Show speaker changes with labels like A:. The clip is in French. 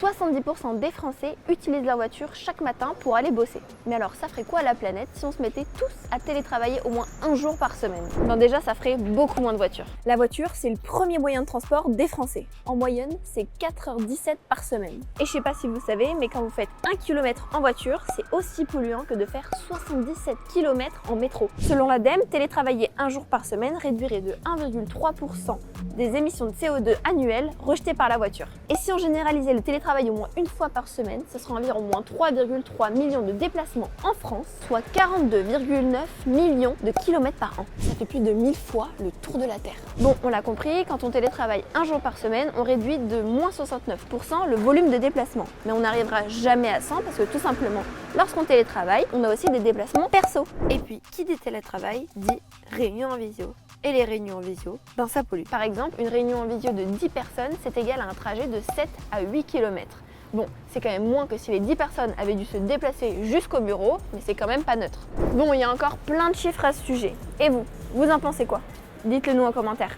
A: 70% des Français utilisent leur voiture chaque matin pour aller bosser. Mais alors ça ferait quoi à la planète si on se mettait tous à télétravailler au moins un jour par semaine? Ben déjà ça ferait beaucoup moins de voitures.
B: La voiture, c'est le premier moyen de transport des Français. En moyenne, c'est 4h17 par semaine.
A: Et je sais pas si vous savez, mais quand vous faites 1 km en voiture, c'est aussi polluant que de faire 77 km en métro. Selon l'ADEME, télétravailler un jour par semaine réduirait de 1,3% des émissions de CO2 annuelles rejetées par la voiture. Et si on généralisait le télétravail au moins une fois par semaine, ce sera environ moins 3,3 millions de déplacements en France, soit 42,9 millions de kilomètres par an. Ça fait plus de 1000 fois le tour de la Terre. Bon, on l'a compris, quand on télétravaille un jour par semaine, on réduit de moins 69% le volume de déplacement. Mais on n'arrivera jamais à 100 parce que tout simplement, lorsqu'on télétravaille, on a aussi des déplacements perso. Et puis, qui dit télétravail dit réunion en visio. Et les réunions en visio, ben ça pollue. Par exemple, une réunion en visio de 10 personnes, c'est égal à un trajet de 7 à 8 km. Bon, c'est quand même moins que si les 10 personnes avaient dû se déplacer jusqu'au bureau, mais c'est quand même pas neutre. Bon, il y a encore plein de chiffres à ce sujet. Et vous en pensez quoi? Dites-le nous en commentaire.